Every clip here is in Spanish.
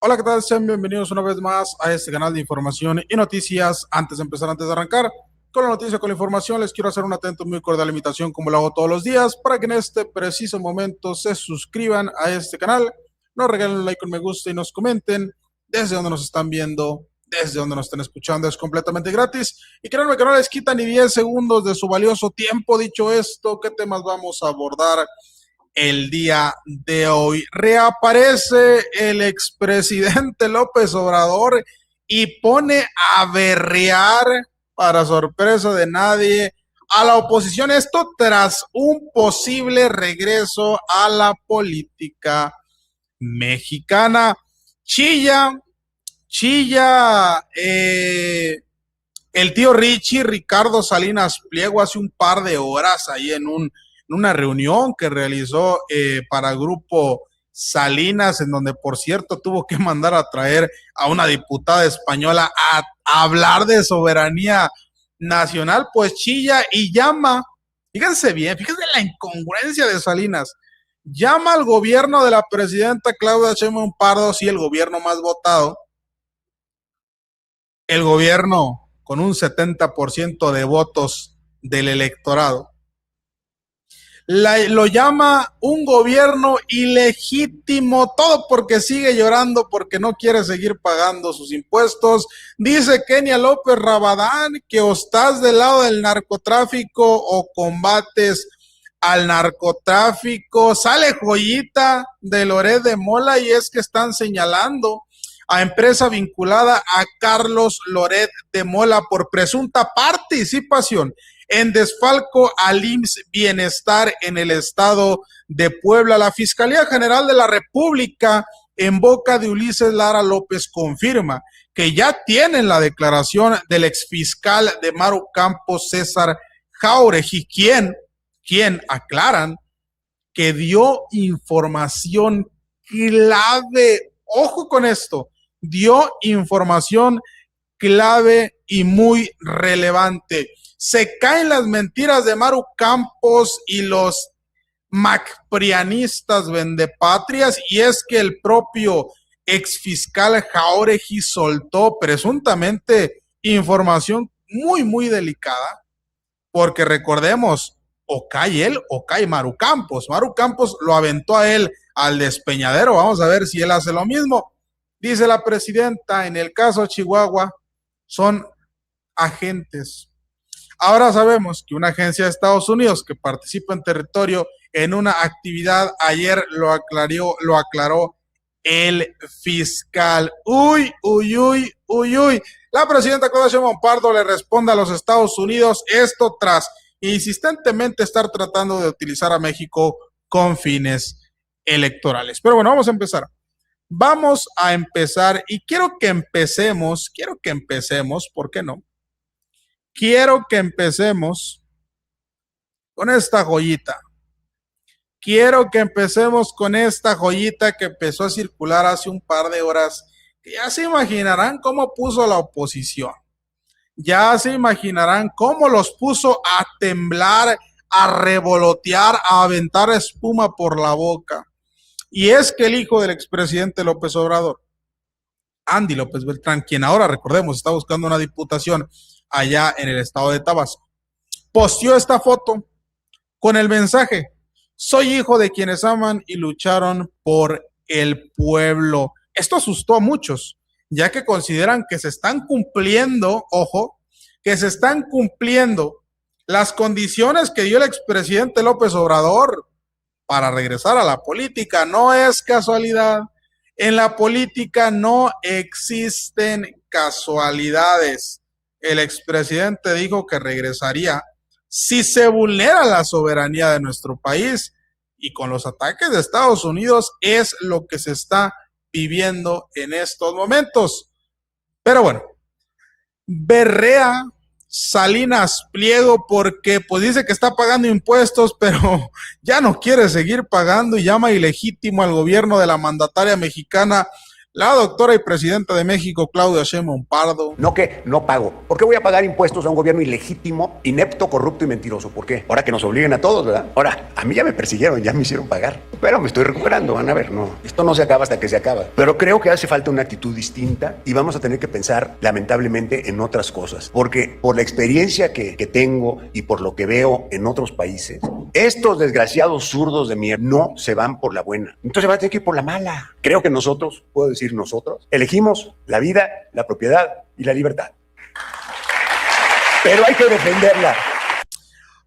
Hola, ¿qué tal? Sean bienvenidos una vez más a este canal de información y noticias. Antes de arrancar con la noticia, con la información, les quiero hacer un atento, muy cordial invitación, como lo hago todos los días, para que en este preciso momento se suscriban a este canal, nos regalen un like, un me gusta y nos comenten desde donde nos están viendo, desde donde nos están escuchando. Es completamente gratis y créanme que no les quita ni 10 segundos de su valioso tiempo. Dicho esto, ¿qué temas vamos a abordar el día de hoy? Reaparece el expresidente López Obrador y pone a berrear, para sorpresa de nadie, a la oposición. Esto tras un posible regreso a la política mexicana. Chilla, el tío Richie, Ricardo Salinas Pliego, hace un par de horas ahí en una reunión que realizó para Grupo Salinas, en donde, por cierto, tuvo que mandar a traer a una diputada española a hablar de soberanía nacional. Pues chilla y llama, fíjense bien, fíjense la incongruencia de Salinas, llama al gobierno de la presidenta Claudia Sheinbaum Pardo, sí, el gobierno más votado, el gobierno con un 70% de votos del electorado, lo llama un gobierno ilegítimo, todo porque sigue llorando, porque no quiere seguir pagando sus impuestos. Dice Kenia López Rabadán que o estás del lado del narcotráfico o combates al narcotráfico. Sale joyita de Loret de Mola y es que están señalando a empresa vinculada a Carlos Loret de Mola por presunta participación en desfalco al IMSS Bienestar en el estado de Puebla. La Fiscalía General de la República, en boca de Ulises Lara López, confirma que ya tienen la declaración del exfiscal de Maru Campos, César Jauregui, quien aclaran que dio información clave. Ojo con esto, dio información clave y muy relevante. Se caen las mentiras de Maru Campos y los macprianistas vendepatrias, y es que el propio exfiscal Jauregui soltó presuntamente información muy delicada, porque recordemos, o cae él o cae Maru Campos. Maru Campos lo aventó a él al despeñadero. Vamos a ver si él hace lo mismo. Dice la presidenta, en el caso de Chihuahua, son agentes. Ahora sabemos que una agencia de Estados Unidos que participa en territorio en una actividad, ayer lo aclaró el fiscal. Uy. La presidenta Claudia Sheinbaum Pardo le responde a los Estados Unidos, esto tras insistentemente estar tratando de utilizar a México con fines electorales. Pero bueno, vamos a empezar. Vamos a empezar y quiero que empecemos, ¿por qué no? Quiero que empecemos con esta joyita. Quiero que empecemos con esta joyita que empezó a circular hace un par de horas, que ya se imaginarán cómo puso la oposición. Ya se imaginarán cómo los puso a temblar, a revolotear, a aventar espuma por la boca. Y es que el hijo del expresidente López Obrador, Andy López Beltrán, quien ahora, recordemos, está buscando una diputación allá en el estado de Tabasco, posteó esta foto con el mensaje: soy hijo de quienes aman y lucharon por el pueblo. Esto asustó a muchos, ya que consideran que se están cumpliendo, ojo, que se están cumpliendo las condiciones que dio el expresidente López Obrador para regresar a la política. No es casualidad. En la política no existen casualidades. El expresidente dijo que regresaría si se vulnera la soberanía de nuestro país, y con los ataques de Estados Unidos es lo que se está viviendo en estos momentos. Pero bueno, berrea Salinas Pliego porque pues dice que está pagando impuestos, pero ya no quiere seguir pagando y llama ilegítimo al gobierno de la mandataria mexicana la doctora y presidenta de México, Claudia Sheinbaum Pardo. No que no pago. ¿Por qué voy a pagar impuestos a un gobierno ilegítimo, inepto, corrupto y mentiroso? ¿Por qué? Ahora que nos obliguen a todos, ¿verdad? Ahora, a mí ya me persiguieron, ya me hicieron pagar. Pero me estoy recuperando, van a ver, no. Esto no se acaba hasta que se acaba. Pero creo que hace falta una actitud distinta y vamos a tener que pensar, lamentablemente, en otras cosas. Porque por la experiencia que tengo y por lo que veo en otros países, estos desgraciados zurdos de mierda no se van por la buena. Entonces van a tener que ir por la mala. Creo que nosotros, puedo decir nosotros, elegimos la vida, la propiedad y la libertad. Pero hay que defenderla.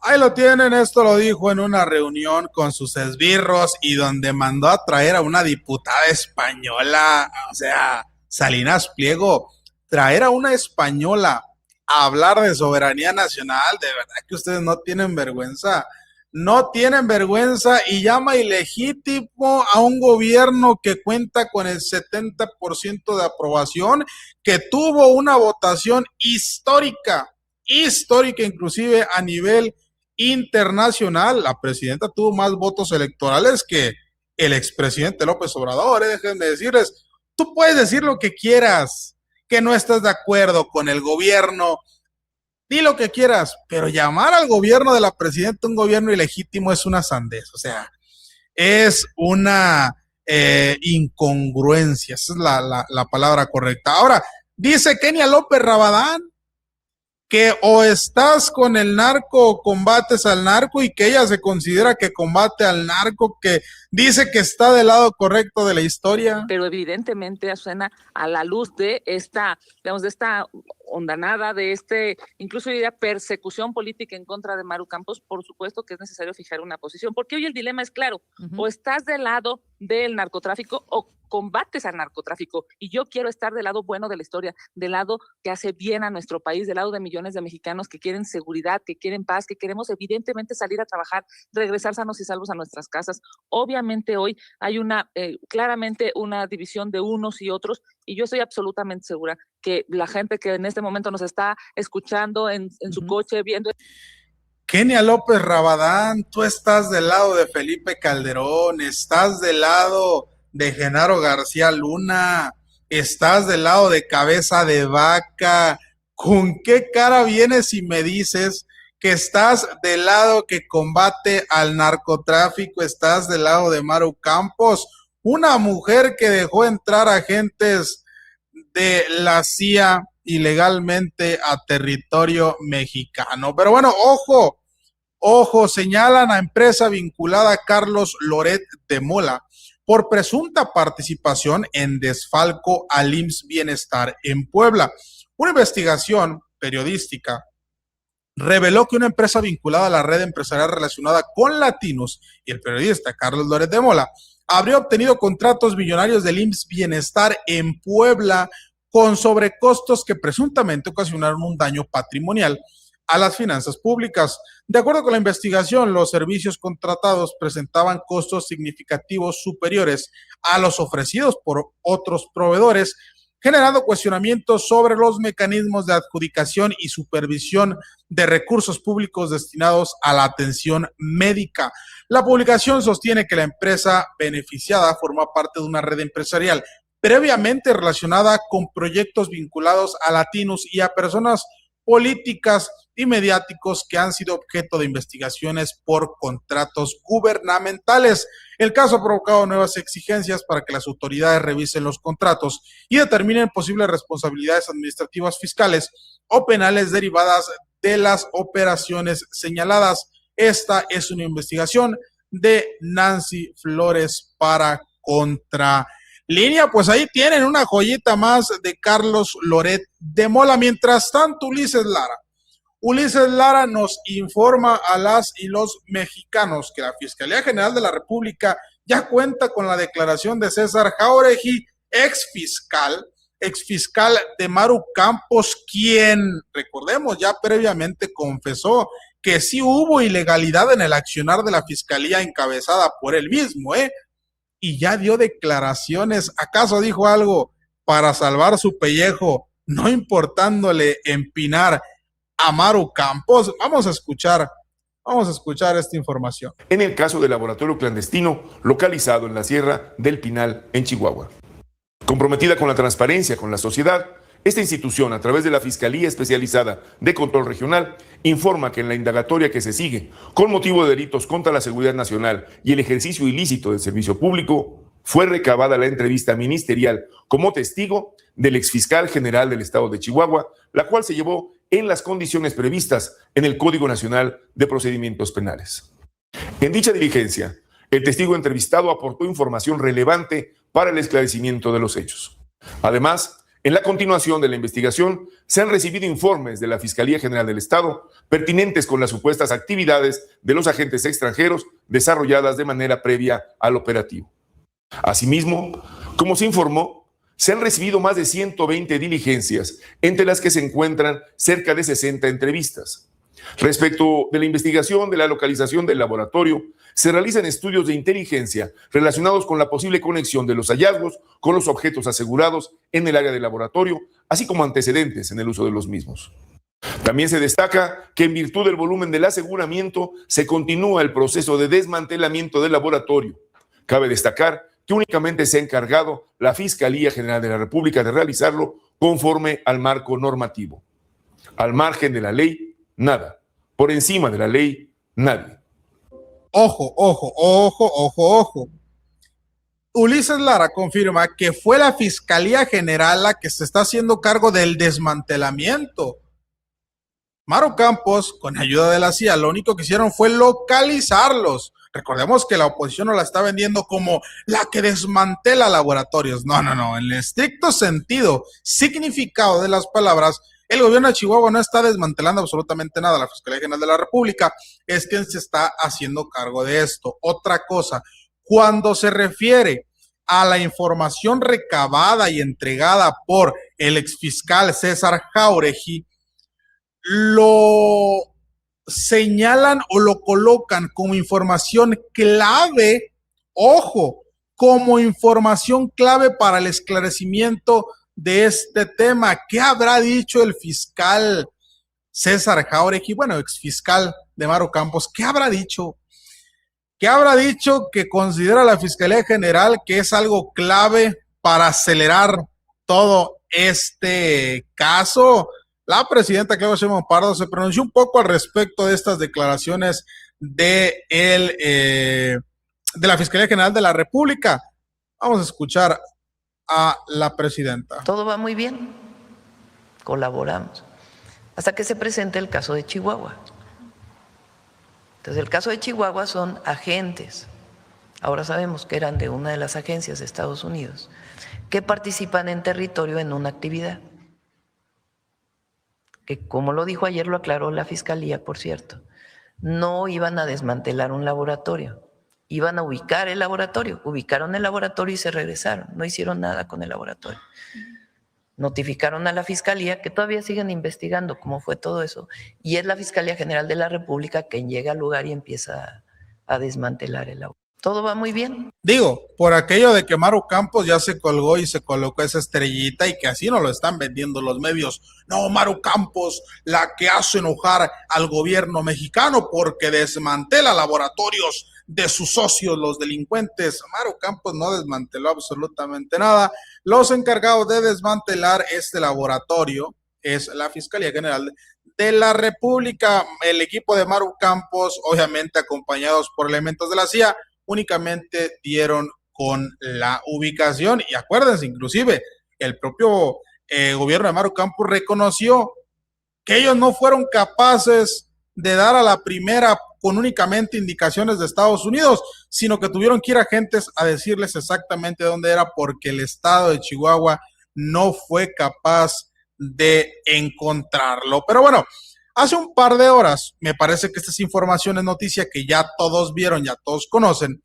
Ahí lo tienen, esto lo dijo en una reunión con sus esbirros y donde mandó a traer a una diputada española, o sea, Salinas Pliego, traer a una española a hablar de soberanía nacional, de verdad que ustedes no tienen vergüenza. No tienen vergüenza y llama ilegítimo a un gobierno que cuenta con el 70% de aprobación, que tuvo una votación histórica inclusive a nivel internacional. La presidenta tuvo más votos electorales que el expresidente López Obrador. Déjenme decirles, tú puedes decir lo que quieras, que no estás de acuerdo con el gobierno, di lo que quieras, pero llamar al gobierno de la presidenta un gobierno ilegítimo es una sandez, o sea, es una incongruencia, esa es la palabra correcta. Ahora, dice Kenia López Rabadán que o estás con el narco o combates al narco y que ella se considera que combate al narco, que dice que está del lado correcto de la historia. Pero evidentemente suena a la luz de esta, digamos, de esta ondanada, de incluso diría persecución política en contra de Maru Campos. Por supuesto que es necesario fijar una posición, porque hoy el dilema es claro, o estás del lado del narcotráfico o combates al narcotráfico, y yo quiero estar del lado bueno de la historia, del lado que hace bien a nuestro país, del lado de millones de mexicanos que quieren seguridad, que quieren paz, que queremos evidentemente salir a trabajar, regresar sanos y salvos a nuestras casas. Obviamente hoy hay claramente una división de unos y otros, y yo estoy absolutamente segura que la gente que en este momento nos está escuchando en su coche, viendo... Kenia López Rabadán, tú estás del lado de Felipe Calderón, estás del lado de Genaro García Luna, estás del lado de Cabeza de Vaca. ¿Con qué cara vienes y me dices que estás del lado que combate al narcotráfico, estás del lado de Maru Campos, una mujer que dejó entrar agentes de la CIA ilegalmente a territorio mexicano? Pero bueno, ojo, señalan a empresa vinculada a Carlos Loret de Mola por presunta participación en desfalco al IMSS Bienestar en Puebla. Una investigación periodística reveló que una empresa vinculada a la red empresarial relacionada con Latinos y el periodista Carlos Loret de Mola habría obtenido contratos millonarios del IMSS Bienestar en Puebla con sobrecostos que presuntamente ocasionaron un daño patrimonial a las finanzas públicas. De acuerdo con la investigación, los servicios contratados presentaban costos significativos superiores a los ofrecidos por otros proveedores, generando cuestionamientos sobre los mecanismos de adjudicación y supervisión de recursos públicos destinados a la atención médica. La publicación sostiene que la empresa beneficiada forma parte de una red empresarial previamente relacionada con proyectos vinculados a latinos y a personas políticas y mediáticos que han sido objeto de investigaciones por contratos gubernamentales. El caso ha provocado nuevas exigencias para que las autoridades revisen los contratos y determinen posibles responsabilidades administrativas, fiscales o penales derivadas de las operaciones señaladas. Esta es una investigación de Nancy Flores para Contralínea. Pues ahí tienen una joyita más de Carlos Loret de Mola. Mientras tanto, Ulises Lara nos informa a las y los mexicanos que la Fiscalía General de la República ya cuenta con la declaración de César Jauregui, exfiscal de Maru Campos, quien, recordemos, ya previamente confesó que sí hubo ilegalidad en el accionar de la Fiscalía encabezada por él mismo, y ya dio declaraciones. ¿Acaso dijo algo para salvar su pellejo, no importándole empinar a Maru Campos? Vamos a escuchar esta información. En el caso del laboratorio clandestino localizado en la Sierra del Pinal, en Chihuahua. Comprometida con la transparencia con la sociedad, esta institución, a través de la Fiscalía Especializada de Control Regional, informa que en la indagatoria que se sigue, con motivo de delitos contra la seguridad nacional y el ejercicio ilícito del servicio público, fue recabada la entrevista ministerial como testigo del exfiscal general del estado de Chihuahua, la cual se llevó en las condiciones previstas en el Código Nacional de Procedimientos Penales. En dicha diligencia, el testigo entrevistado aportó información relevante para el esclarecimiento de los hechos. Además, en la continuación de la investigación, se han recibido informes de la Fiscalía General del Estado pertinentes con las supuestas actividades de los agentes extranjeros desarrolladas de manera previa al operativo. Asimismo, como se informó, se han recibido más de 120 diligencias, entre las que se encuentran cerca de 60 entrevistas. Respecto de la investigación de la localización del laboratorio, se realizan estudios de inteligencia relacionados con la posible conexión de los hallazgos con los objetos asegurados en el área del laboratorio, así como antecedentes en el uso de los mismos. También se destaca que en virtud del volumen del aseguramiento se continúa el proceso de desmantelamiento del laboratorio. Cabe destacar que únicamente se ha encargado la Fiscalía General de la República de realizarlo conforme al marco normativo. Al margen de la ley, nada. Por encima de la ley, nadie. Ojo, ojo, ojo, ojo, ojo. Ulises Lara confirma que fue la Fiscalía General la que se está haciendo cargo del desmantelamiento. Maru Campos, con ayuda de la CIA, lo único que hicieron fue localizarlos. Recordemos que la oposición no la está vendiendo como la que desmantela laboratorios. No, no, no. En el estricto sentido, significado de las palabras, el gobierno de Chihuahua no está desmantelando absolutamente nada. La Fiscalía General de la República es quien se está haciendo cargo de esto. Otra cosa, cuando se refiere a la información recabada y entregada por el exfiscal César Jauregui, lo señalan o lo colocan como información clave, ojo, como información clave para el esclarecimiento de este tema. ¿Qué habrá dicho el fiscal César Jauregui, bueno, exfiscal de Maru Campos? ¿Qué habrá dicho? ¿Qué habrá dicho que considera la Fiscalía General que es algo clave para acelerar todo este caso? La presidenta Claudia Sheinbaum Pardo se pronunció un poco al respecto de estas declaraciones de la Fiscalía General de la República. Vamos a escuchar a la presidenta. Todo va muy bien, colaboramos, hasta que se presenta el caso de Chihuahua. Entonces, el caso de Chihuahua son agentes, ahora sabemos que eran de una de las agencias de Estados Unidos, que participan en territorio en una actividad, que como lo dijo ayer, lo aclaró la Fiscalía, por cierto, no iban a desmantelar un laboratorio, iban a ubicar el laboratorio, ubicaron el laboratorio y se regresaron, no hicieron nada con el laboratorio. Notificaron a la Fiscalía, que todavía siguen investigando cómo fue todo eso, y es la Fiscalía General de la República quien llega al lugar y empieza a desmantelar el laboratorio. Todo va muy bien. Digo, por aquello de que Maru Campos ya se colgó y se colocó esa estrellita y que así no lo están vendiendo los medios. No, Maru Campos, la que hace enojar al gobierno mexicano porque desmantela laboratorios de sus socios, los delincuentes. Maru Campos no desmanteló absolutamente nada. Los encargados de desmantelar este laboratorio es la Fiscalía General de la República. El equipo de Maru Campos, obviamente acompañados por elementos de la CIA, únicamente dieron con la ubicación. Y acuérdense, inclusive, el propio gobierno de Maru Campos reconoció que ellos no fueron capaces de dar a la primera con únicamente indicaciones de Estados Unidos, sino que tuvieron que ir agentes a decirles exactamente dónde era, porque el estado de Chihuahua no fue capaz de encontrarlo. Pero bueno, hace un par de horas, me parece que esta es información, es noticia que ya todos vieron, ya todos conocen.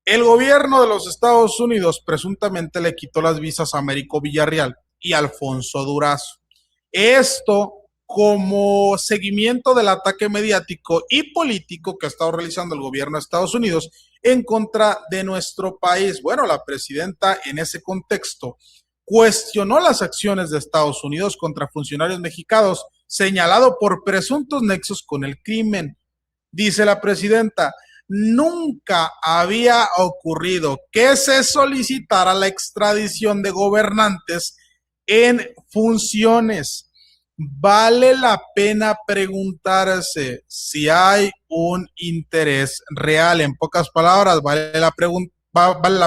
El gobierno de los Estados Unidos presuntamente le quitó las visas a Américo Villarreal y Alfonso Durazo. Esto como seguimiento del ataque mediático y político que ha estado realizando el gobierno de Estados Unidos en contra de nuestro país. Bueno, la presidenta en ese contexto cuestionó las acciones de Estados Unidos contra funcionarios mexicanos señalado por presuntos nexos con el crimen. Dice la presidenta: nunca había ocurrido que se solicitara la extradición de gobernantes en funciones. Vale la pena preguntarse si hay un interés real. En pocas palabras, vale la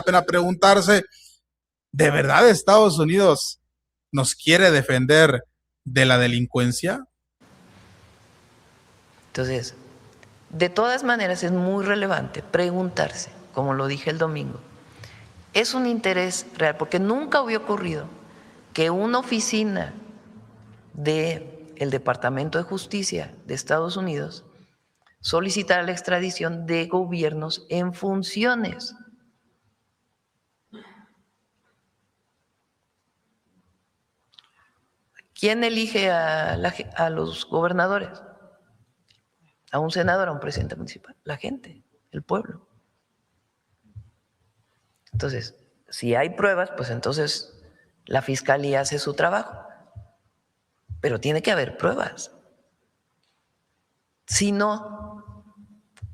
pena preguntarse, ¿de verdad Estados Unidos nos quiere defender de la delincuencia? Entonces, de todas maneras es muy relevante preguntarse, como lo dije el domingo, ¿es un interés real? Porque nunca había ocurrido que una oficina del Departamento de Justicia de Estados Unidos solicitara la extradición de gobiernos en funciones. ¿Quién elige a los gobernadores? A un senador, a un presidente municipal, la gente, el pueblo. Entonces, si hay pruebas, pues entonces la fiscalía hace su trabajo, pero tiene que haber pruebas. Si no,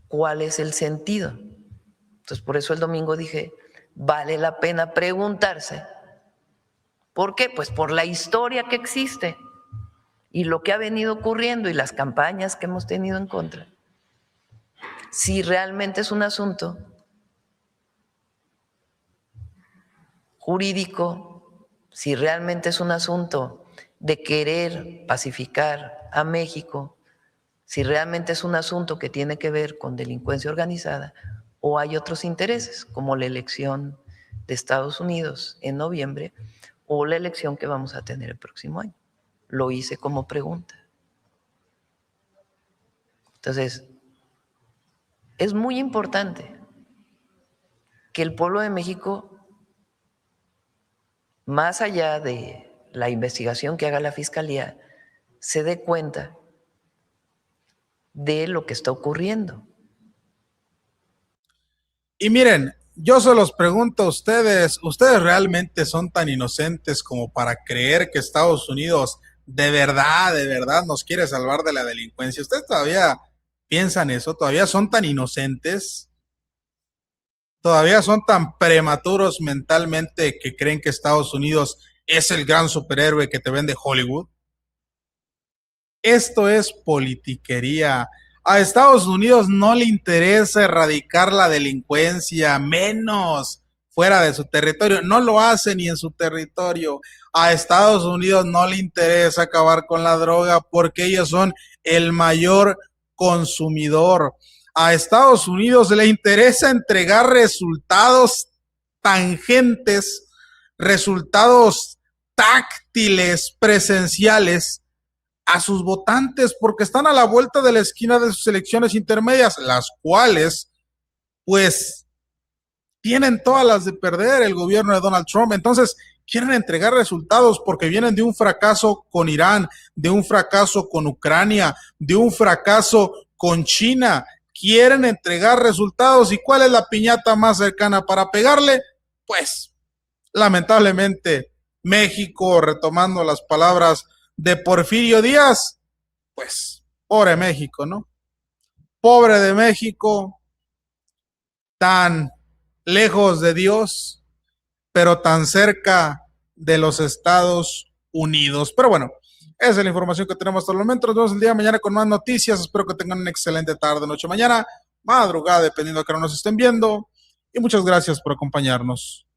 ¿cuál es el sentido? Entonces, por eso el domingo dije, vale la pena preguntarse. ¿Por qué? Pues por la historia que existe y lo que ha venido ocurriendo y las campañas que hemos tenido en contra. Si realmente es un asunto jurídico, si realmente es un asunto de querer pacificar a México, si realmente es un asunto que tiene que ver con delincuencia organizada, o hay otros intereses, como la elección de Estados Unidos en noviembre, o la elección que vamos a tener el próximo año. Lo hice como pregunta. Entonces, es muy importante que el pueblo de México, más allá de la investigación que haga la Fiscalía, se dé cuenta de lo que está ocurriendo. Y miren, yo se los pregunto a ustedes, ¿ustedes realmente son tan inocentes como para creer que Estados Unidos de verdad nos quiere salvar de la delincuencia? ¿Ustedes todavía piensan eso? ¿Todavía son tan inocentes? ¿Todavía son tan prematuros mentalmente que creen que Estados Unidos es el gran superhéroe que te vende Hollywood? Esto es politiquería. A Estados Unidos no le interesa erradicar la delincuencia, menos fuera de su territorio. No lo hace ni en su territorio. A Estados Unidos no le interesa acabar con la droga porque ellos son el mayor consumidor. A Estados Unidos le interesa entregar resultados tangentes, resultados táctiles, presenciales a sus votantes, porque están a la vuelta de la esquina de sus elecciones intermedias, las cuales, pues, tienen todas las de perder el gobierno de Donald Trump. Entonces, quieren entregar resultados porque vienen de un fracaso con Irán, de un fracaso con Ucrania, de un fracaso con China. Quieren entregar resultados. ¿Y cuál es la piñata más cercana para pegarle? Pues, lamentablemente, México, retomando las palabras de Porfirio Díaz, pues, pobre México, ¿no? Pobre de México, tan lejos de Dios, pero tan cerca de los Estados Unidos. Pero bueno, esa es la información que tenemos hasta el momento. Nos vemos el día de mañana con más noticias. Espero que tengan una excelente tarde, noche, mañana, madrugada, dependiendo de que no nos estén viendo. Y muchas gracias por acompañarnos.